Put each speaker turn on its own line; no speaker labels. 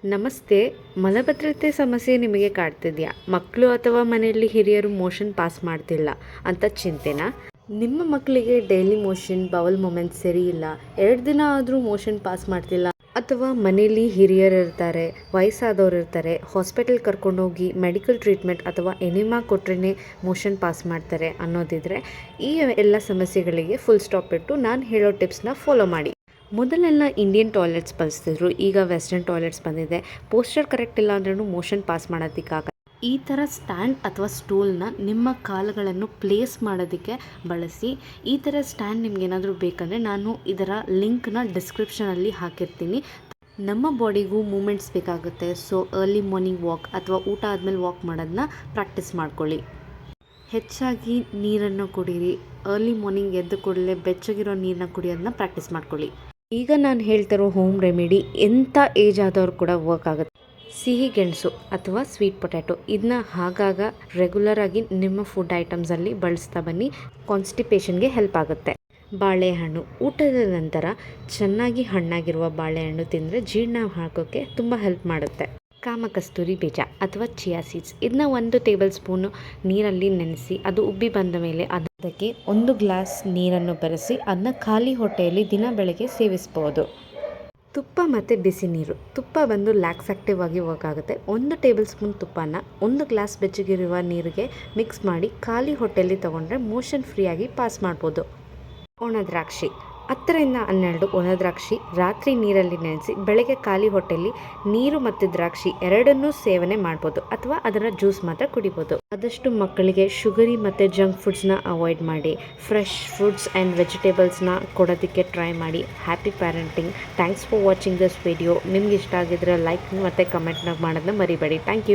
ನಮಸ್ತೆ. ಮಲಬದ್ಧತೆ ಸಮಸ್ಯೆ ನಿಮಗೆ ಕಾಡ್ತಿದೆಯಾ? ಮಕ್ಕಳು ಅಥವಾ ಮನೆಯಲ್ಲಿ ಹಿರಿಯರು ಮೋಷನ್ ಪಾಸ್ ಮಾಡ್ತಿಲ್ಲ ಅಂತ ಚಿಂತೆನಾ? ನಿಮ್ಮ ಮಕ್ಕಳಿಗೆ ಡೈಲಿ ಮೋಷನ್ ಬವಲ್ ಮೂಮೆಂಟ್ ಸರಿ ಇಲ್ಲ, 2 ದಿನ ಆದರೂ ಮೋಷನ್ ಪಾಸ್ ಮಾಡ್ತಿಲ್ಲ, ಅಥವಾ ಮನೆಯಲ್ಲಿ ಹಿರಿಯರು ಇರ್ತಾರೆ, ವಯಸ್ಸಾದವರು ಇರ್ತಾರೆ, ಹಾಸ್ಪಿಟಲ್ ಕರ್ಕೊಂಡೋಗಿ ಮೆಡಿಕಲ್ ಟ್ರೀಟ್ಮೆಂಟ್ ಅಥವಾ ಎನಿಮಾ ಕೊಟ್ರೇ ಮೋಷನ್ ಪಾಸ್ ಮಾಡ್ತಾರೆ ಅನ್ನೋದಿದ್ರೆ, ಈ ಎಲ್ಲ ಸಮಸ್ಯೆಗಳಿಗೆ ಫುಲ್ ಸ್ಟಾಪ್ ಇಟ್ಟು ನಾನು ಹೇಳೋ ಟಿಪ್ಸ್ನ ಫಾಲೋ ಮಾಡಿ. ಮೊದಲೆಲ್ಲ ಇಂಡಿಯನ್ ಟಾಯ್ಲೆಟ್ಸ್ ಬಳಸ್ತಿದ್ರು, ಈಗ ವೆಸ್ಟರ್ನ್ ಟಾಯ್ಲೆಟ್ಸ್ ಬಂದಿದೆ. ಪೋಸ್ಚರ್ ಕರೆಕ್ಟ್ ಇಲ್ಲ ಅಂದ್ರೂ ಮೋಷನ್ ಪಾಸ್ ಮಾಡೋದಕ್ಕಾಗ ಈ ಥರ ಸ್ಟ್ಯಾಂಡ್ ಅಥವಾ ಸ್ಟೂಲ್ನ ನಿಮ್ಮ ಕಾಲುಗಳನ್ನು ಪ್ಲೇಸ್ ಮಾಡೋದಕ್ಕೆ ಬಳಸಿ. ಈ ಥರ ಸ್ಟ್ಯಾಂಡ್ ನಿಮ್ಗೇನಾದರೂ ಬೇಕಂದರೆ ನಾನು ಇದರ ಲಿಂಕ್ನ ಡಿಸ್ಕ್ರಿಪ್ಷನಲ್ಲಿ ಹಾಕಿರ್ತೀನಿ. ನಮ್ಮ ಬಾಡಿಗೂ ಮೂಮೆಂಟ್ಸ್ ಬೇಕಾಗುತ್ತೆ. ಸೊ ಅರ್ಲಿ ಮಾರ್ನಿಂಗ್ ವಾಕ್ ಅಥವಾ ಊಟ ಆದಮೇಲೆ ವಾಕ್ ಮಾಡೋದನ್ನ ಪ್ರಾಕ್ಟೀಸ್ ಮಾಡ್ಕೊಳ್ಳಿ. ಹೆಚ್ಚಾಗಿ ನೀರನ್ನು ಕುಡೀರಿ. ಅರ್ಲಿ ಮಾರ್ನಿಂಗ್ ಎದ್ದು ಕೂಡಲೇ ಬೆಚ್ಚಗಿರೋ ನೀರನ್ನ ಕುಡಿಯೋದನ್ನ ಪ್ರಾಕ್ಟೀಸ್ ಮಾಡ್ಕೊಳ್ಳಿ. ಈಗ ನಾನು ಹೇಳ್ತಿರೋ ಹೋಮ್ ರೆಮಿಡಿ ಎಂಥ ಏಜ್ ಆದವ್ರು ಕೂಡ ವರ್ಕ್ ಆಗುತ್ತೆ. ಸಿಹಿ ಗೆಣಸು ಅಥವಾ ಸ್ವೀಟ್ ಪೊಟ್ಯಾಟೊ ಇದನ್ನ ಆಗಾಗ ರೆಗ್ಯುಲರ್ ಆಗಿ ನಿಮ್ಮ ಫುಡ್ ಐಟಮ್ಸಲ್ಲಿ ಬಳಸ್ತಾ ಬನ್ನಿ. ಕಾನ್ಸ್ಟಿಪೇಷನ್ಗೆ ಹೆಲ್ಪ್ ಆಗುತ್ತೆ. ಬಾಳೆಹಣ್ಣು ಊಟದ ನಂತರ ಚೆನ್ನಾಗಿ ಹಣ್ಣಾಗಿರುವ ಬಾಳೆಹಣ್ಣು ತಿಂದರೆ ಜೀರ್ಣ ಹಾಕೋಕ್ಕೆ ತುಂಬ ಹೆಲ್ಪ್ ಮಾಡುತ್ತೆ. ಕಾಮಕಸ್ತೂರಿ ಬೀಜ ಅಥವಾ ಚಿಯಾ ಸೀಡ್ಸ್ ಇದನ್ನ 1 ಟೇಬಲ್ ಸ್ಪೂನು ನೀರಲ್ಲಿ ನೆನೆಸಿ ಅದು ಉಬ್ಬಿ ಬಂದ ಮೇಲೆ ಅದಕ್ಕೆ 1 ಗ್ಲಾಸ್ ನೀರನ್ನು ಬೆರೆಸಿ ಅದನ್ನ ಖಾಲಿ ಹೊಟ್ಟೆಯಲ್ಲಿ ದಿನ ಬೆಳಗ್ಗೆ ಸೇವಿಸ್ಬೋದು. ತುಪ್ಪ ಮತ್ತು ಬಿಸಿ ನೀರು. ತುಪ್ಪ ಬಂದು ಲ್ಯಾಕ್ಸಾಕ್ಟಿವ್ ಆಗಿ ವರ್ಕ್ ಆಗುತ್ತೆ. 1 ಟೇಬಲ್ ಸ್ಪೂನ್ ತುಪ್ಪನ 1 ಗ್ಲಾಸ್ ಬೆಚ್ಚಗಿರುವ ನೀರಿಗೆ ಮಿಕ್ಸ್ ಮಾಡಿ ಖಾಲಿ ಹೊಟ್ಟೆಯಲ್ಲಿ ತೊಗೊಂಡ್ರೆ ಮೋಷನ್ ಫ್ರೀಯಾಗಿ ಪಾಸ್ ಮಾಡ್ಬೋದು. ಒಣ ದ್ರಾಕ್ಷಿ 10-12 ಒಣ ದ್ರಾಕ್ಷಿ ರಾತ್ರಿ ನೀರಲ್ಲಿ ನೆನೆಸಿ ಬೆಳಗ್ಗೆ ಖಾಲಿ ಹೊಟ್ಟೆಯಲ್ಲಿ ನೀರು ಮತ್ತು ದ್ರಾಕ್ಷಿ ಎರಡನ್ನೂ ಸೇವನೆ ಮಾಡ್ಬೋದು, ಅಥವಾ ಅದರ ಜ್ಯೂಸ್ ಮಾತ್ರ ಕುಡಿಬೋದು. ಆದಷ್ಟು ಮಕ್ಕಳಿಗೆ ಶುಗರಿ ಮತ್ತು ಜಂಕ್ ಫುಡ್ಸ್ನ ಅವಾಯ್ಡ್ ಮಾಡಿ. ಫ್ರೆಶ್ ಫ್ರೂಟ್ಸ್ ಆ್ಯಂಡ್ ವೆಜಿಟೇಬಲ್ಸ್ನ ಕೊಡೋದಕ್ಕೆ ಟ್ರೈ ಮಾಡಿ. Happy parenting. Thanks for watching this video. ನಿಮ್ಗೆ ಇಷ್ಟ ಆಗಿದ್ರೆ ಲೈಕ್ ಮತ್ತು ಕಮೆಂಟ್ನ ಮಾಡೋದನ್ನ ಮರಿಬೇಡಿ. Thank you.